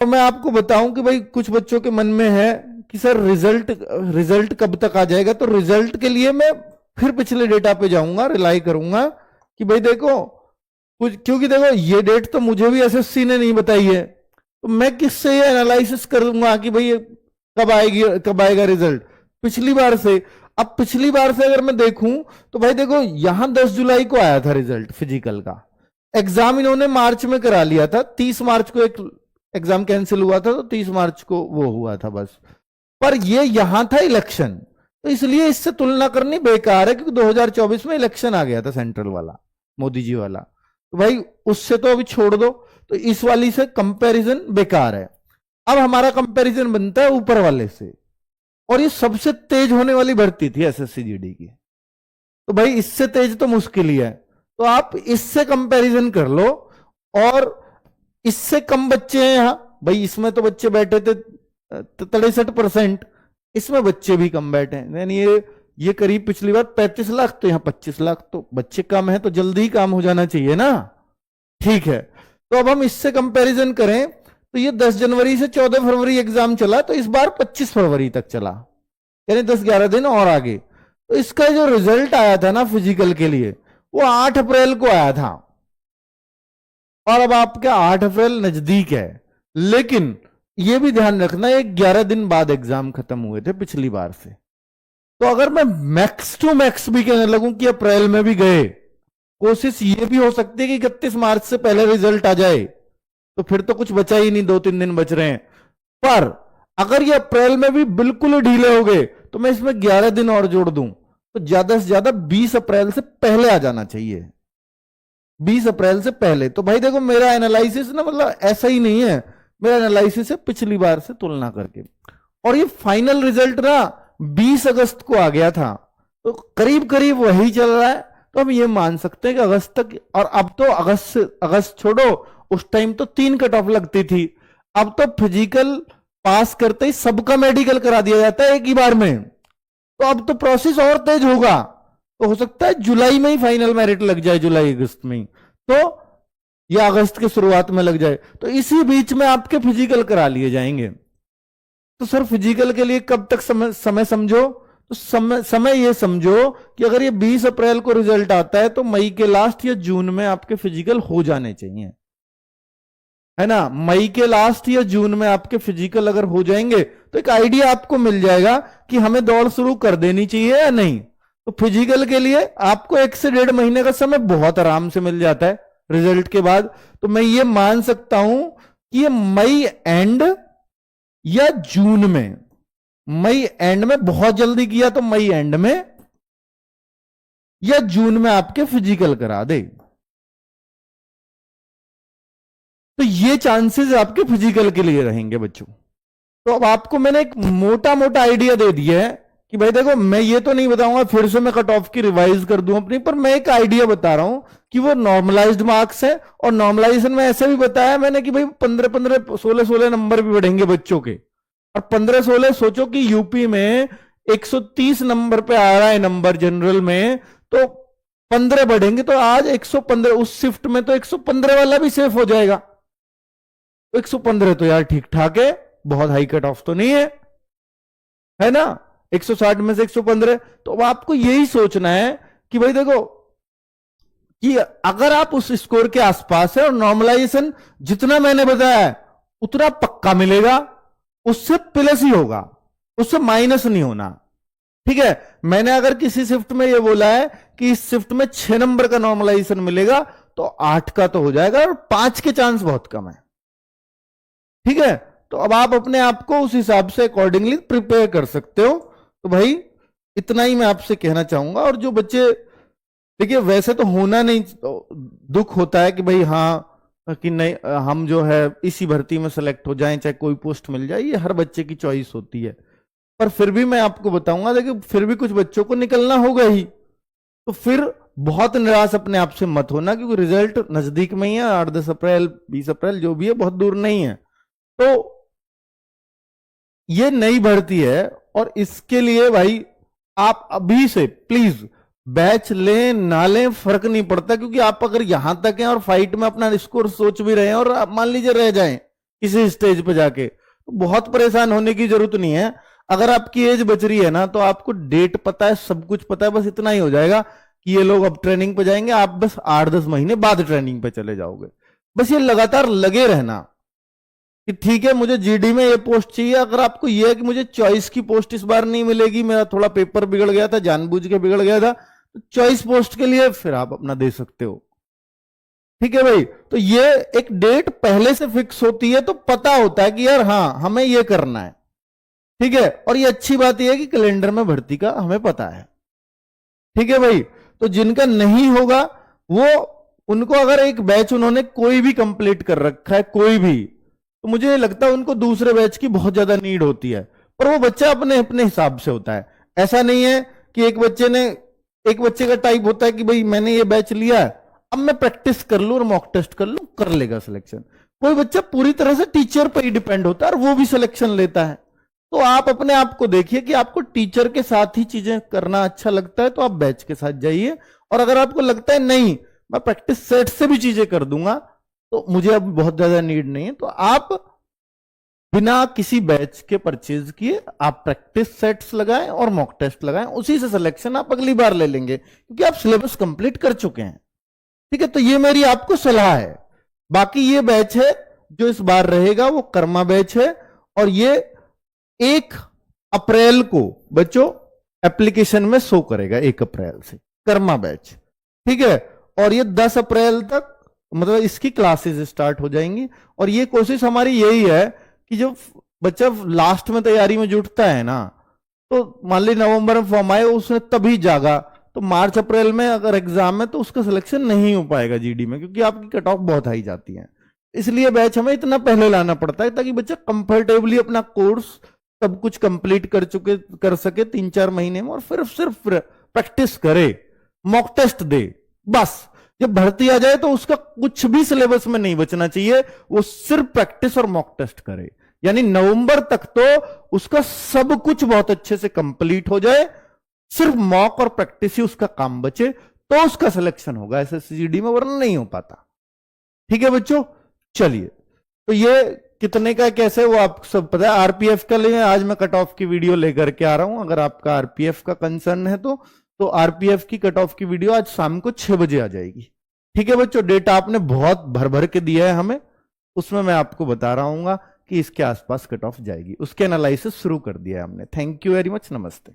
तो मैं आपको बताऊं कि भाई कुछ बच्चों के मन में है कि सर रिजल्ट रिजल्ट कब तक आ जाएगा, तो रिजल्ट के लिए मैं फिर पिछले डेटा पे जाऊंगा, रिलाई करूंगा कि भाई देखो कुछ, क्योंकि देखो ये डेट तो मुझे भी एसएससी ने नहीं बताई है, तो मैं किससे ये एनालिसिस करूंगा कि भाई कब आएगा रिजल्ट पिछली बार से। अब पिछली बार से अगर मैं देखूं तो भाई देखो यहां 10 जुलाई को आया था रिजल्ट फिजिकल का, एग्जाम इन्होंने मार्च में करा लिया था, 30 मार्च को एक एग्जाम कैंसिल हुआ था, तो 30 मार्च को वो हुआ था बस। पर ये यहां था इलेक्शन, तो इसलिए इससे तुलना करनी बेकार है, क्योंकि 2024 में इलेक्शन आ गया था सेंट्रल वाला, मोदी जी वाला, तो भाई उससे तो अभी छोड़ दो, तो इस वाली से कंपैरिजन बेकार है। अब हमारा कंपैरिजन बनता है ऊपर वाले से, और ये सबसे तेज होने वाली भर्ती थी एसएससी जीडी की, तो भाई इससे तेज तो मुश्किल ही है, तो आप इससे कंपैरिजन कर लो। और इससे कम बच्चे हैं यहां, भाई इसमें तो बच्चे बैठे थे 63%, इसमें बच्चे भी कम बैठे हैं, यानी ये करीब पिछली बार 35 लाख, तो यहां 25 लाख, तो बच्चे कम है तो जल्दी ही काम हो जाना चाहिए ना। ठीक है, तो अब हम इससे कंपैरिजन करें तो ये 10 जनवरी से 14 फरवरी एग्जाम चला, तो इस बार 25 फरवरी तक चला, यानी 10-11 दिन और आगे। तो इसका जो रिजल्ट आया था ना फिजिकल के लिए, वो 8 अप्रैल को आया था, और अब आपका 8 अप्रैल नजदीक है, लेकिन यह भी ध्यान रखना ये 11 दिन बाद एग्जाम खत्म हुए थे पिछली बार से। तो अगर मैं मैक्स टू मैक्स भी कहने लगूं कि अप्रैल में भी गए, कोशिश ये भी हो सकती है कि 31 मार्च से पहले रिजल्ट आ जाए, तो फिर तो कुछ बचा ही नहीं, 2-3 दिन बच रहे हैं। पर अगर ये अप्रैल में भी बिल्कुल ढीले हो गए, तो मैं इसमें 11 दिन और जोड़ दूं, तो ज्यादा से ज्यादा 20 अप्रैल से पहले आ जाना चाहिए, 20 अप्रैल से पहले। तो भाई देखो मेरा एनालिसिस ना मतलब ऐसा ही नहीं है, मेरा एनालिसिस है पिछली बार से तुलना करके, और ये फाइनल रिजल्ट ना 20 अगस्त को आ गया था, तो करीब करीब वही चल रहा है। तो हम ये मान सकते हैं कि अगस्त तक, और अब तो अगस्त छोड़ो, उस टाइम तो 3 कट ऑफ लगती थी, अब तो फिजिकल पास करते ही सबका मेडिकल करा दिया जाता है एक ही बार में, तो अब तो प्रोसेस और तेज होगा, तो हो सकता है जुलाई में ही फाइनल मेरिट लग जाए, जुलाई अगस्त में ही, तो या अगस्त के शुरुआत में लग जाए, तो इसी बीच में आपके फिजिकल करा लिए जाएंगे। तो सर फिजिकल के लिए कब तक समय समझो, तो समय ये समझो कि अगर ये 20 अप्रैल को रिजल्ट आता है, तो मई के लास्ट या जून में आपके फिजिकल हो जाने चाहिए, है ना। मई के लास्ट या जून में आपके फिजिकल अगर हो जाएंगे, तो एक आइडिया आपको मिल जाएगा कि हमें दौड़ शुरू कर देनी चाहिए या नहीं। तो फिजिकल के लिए आपको 1 से 1.5 महीने का समय बहुत आराम से मिल जाता है रिजल्ट के बाद। तो मैं ये मान सकता हूं कि ये मई एंड या जून में, मई एंड में बहुत जल्दी किया तो मई एंड में या जून में आपके फिजिकल करा दे, तो ये चांसेस आपके फिजिकल के लिए रहेंगे बच्चों। तो अब आपको मैंने एक मोटा मोटा आइडिया दे दिया है कि भाई देखो मैं ये तो नहीं बताऊंगा फिर से मैं कट ऑफ की रिवाइज कर दूं अपनी, पर मैं एक आइडिया बता रहा हूं कि वो नॉर्मलाइज्ड मार्क्स है, और नॉर्मलाइजेशन में ऐसे भी बताया मैंने कि भाई 15-15 16-16 नंबर भी बढ़ेंगे बच्चों के, और 15-16 सोचो कि यूपी में 130 नंबर पे आ रहा है नंबर जनरल में, तो 15 बढ़ेंगे तो आज 115, उस शिफ्ट में तो 115 वाला भी सेफ हो जाएगा। 115 तो यार ठीक ठाक है, बहुत हाई कट ऑफ तो नहीं है ना, 160 में से 115। तो अब आपको यही सोचना है कि भाई देखो कि अगर आप उस स्कोर के आसपास है, और नॉर्मलाइजेशन जितना मैंने बताया है उतना पक्का मिलेगा, उससे प्लस ही होगा, उससे माइनस नहीं होना। ठीक है, मैंने अगर किसी शिफ्ट में यह बोला है कि इस शिफ्ट में 6 नंबर का नॉर्मलाइजेशन मिलेगा, तो 8 का तो हो जाएगा, और 5 के चांस बहुत कम है। ठीक है, तो अब आप अपने आप को उस हिसाब से अकॉर्डिंगली प्रिपेयर कर सकते हो। तो भाई इतना ही मैं आपसे कहना चाहूंगा। और जो बच्चे, देखिए वैसे तो होना नहीं, तो दुख होता है कि भाई हाँ कि नहीं हम जो है इसी भर्ती में सेलेक्ट हो जाएं, चाहे कोई पोस्ट मिल जाए, ये हर बच्चे की चॉइस होती है। पर फिर भी मैं आपको बताऊंगा, देखिए फिर भी कुछ बच्चों को निकलना होगा ही, तो फिर बहुत निराश अपने आप से मत होना, क्योंकि रिजल्ट नजदीक में ही है, 8-10 अप्रैल 20 अप्रैल जो भी है, बहुत दूर नहीं है। तो ये नई भर्ती है, और इसके लिए भाई आप अभी से प्लीज बैच लें ना लें फर्क नहीं पड़ता, क्योंकि आप अगर यहां तक हैं और फाइट में अपना स्कोर सोच भी रहे हैं, और मान लीजिए रह जाएं, किसी स्टेज पे जाके, तो बहुत परेशान होने की जरूरत नहीं है। अगर आपकी एज बच रही है ना, तो आपको डेट पता है, सब कुछ पता है, बस इतना ही हो जाएगा कि ये लोग अब ट्रेनिंग पे जाएंगे, आप बस 8-10 महीने बाद ट्रेनिंग पे चले जाओगे। बस ये लगातार लगे रहना कि ठीक है मुझे जीडी में ये पोस्ट चाहिए। अगर आपको ये है कि मुझे चॉइस की पोस्ट इस बार नहीं मिलेगी, मेरा थोड़ा पेपर बिगड़ गया था, जानबूझ के बिगड़ गया था, तो चॉइस पोस्ट के लिए फिर आप अपना दे सकते हो। ठीक है भाई, तो ये एक डेट पहले से फिक्स होती है, तो पता होता है कि यार हाँ हमें ये करना है। ठीक है, और ये अच्छी बात यह है कि कैलेंडर में भर्ती का हमें पता है। ठीक है भाई, तो जिनका नहीं होगा वो, उनको अगर एक बैच उन्होंने कोई भी कंप्लीट कर रखा है, कोई भी, तो मुझे लगता है उनको दूसरे बैच की बहुत ज्यादा नीड होती है। पर वो बच्चा अपने अपने हिसाब से होता है। ऐसा नहीं है कि एक बच्चे का टाइप होता है कि भाई मैंने ये बैच लिया है, अब मैं प्रैक्टिस कर लूं और मॉक टेस्ट कर लूं, कर लेगा सिलेक्शन। कोई बच्चा पूरी तरह से टीचर पर ही डिपेंड होता है और वो भी सिलेक्शन लेता है। तो आप अपने आप को देखिए कि आपको टीचर के साथ ही चीजें करना अच्छा लगता है, तो आप बैच के साथ जाइए। और अगर आपको लगता है नहीं मैं प्रैक्टिस सेट से भी चीजें कर दूंगा, तो मुझे अब बहुत ज्यादा नीड नहीं है, तो आप बिना किसी बैच के परचेज किए आप प्रैक्टिस सेट्स लगाएं और मॉक टेस्ट लगाएं, उसी से सिलेक्शन आप अगली बार ले लेंगे, क्योंकि आप सिलेबस कंप्लीट कर चुके हैं। ठीक है, तो ये मेरी आपको सलाह है। बाकी ये बैच है जो इस बार रहेगा वो कर्मा बैच है, और ये 1 अप्रैल को बच्चों एप्लीकेशन में शो करेगा, 1 अप्रैल से कर्मा बैच। ठीक है, और ये 10 अप्रैल तक मतलब इसकी क्लासेस स्टार्ट हो जाएंगी। और ये कोशिश हमारी यही है कि जो बच्चा लास्ट में तैयारी में जुटता है ना, तो मान ली नवंबर में फॉर्म आए, उसने तभी जागा, तो मार्च अप्रैल में अगर एग्जाम है तो उसका सिलेक्शन नहीं हो पाएगा जीडी में, क्योंकि आपकी कट ऑफ बहुत हाई जाती है। इसलिए बैच हमें इतना पहले लाना पड़ता है ताकि बच्चा कंफर्टेबली अपना कोर्स सब कुछ कंप्लीट कर सके 3-4 महीने में, और फिर सिर्फ प्रैक्टिस करे, मॉक टेस्ट दे। बस जब भर्ती आ जाए तो उसका कुछ भी सिलेबस में नहीं बचना चाहिए, वो सिर्फ प्रैक्टिस और मॉक टेस्ट करे। यानी नवंबर तक तो उसका सब कुछ बहुत अच्छे से कंप्लीट हो जाए, सिर्फ मॉक और प्रैक्टिस ही उसका काम बचे, तो उसका सिलेक्शन होगा एसएससीजीडी में, वरना नहीं हो पाता। ठीक है बच्चों, चलिए, तो ये कितने का कैसे वो आप सब पता है। आरपीएफ का लिए आज मैं कट ऑफ की वीडियो लेकर के आ रहा हूं, अगर आपका आरपीएफ का कंसर्न है तो आरपीएफ की कट ऑफ की वीडियो आज शाम को 6 बजे आ जाएगी। ठीक है बच्चों, डेटा आपने बहुत भर भर के दिया है हमें, उसमें मैं आपको बता रहा हूं कि इसके आसपास कट ऑफ जाएगी, उसके एनालिसिस शुरू कर दिया है हमने। थैंक यू वेरी मच, नमस्ते।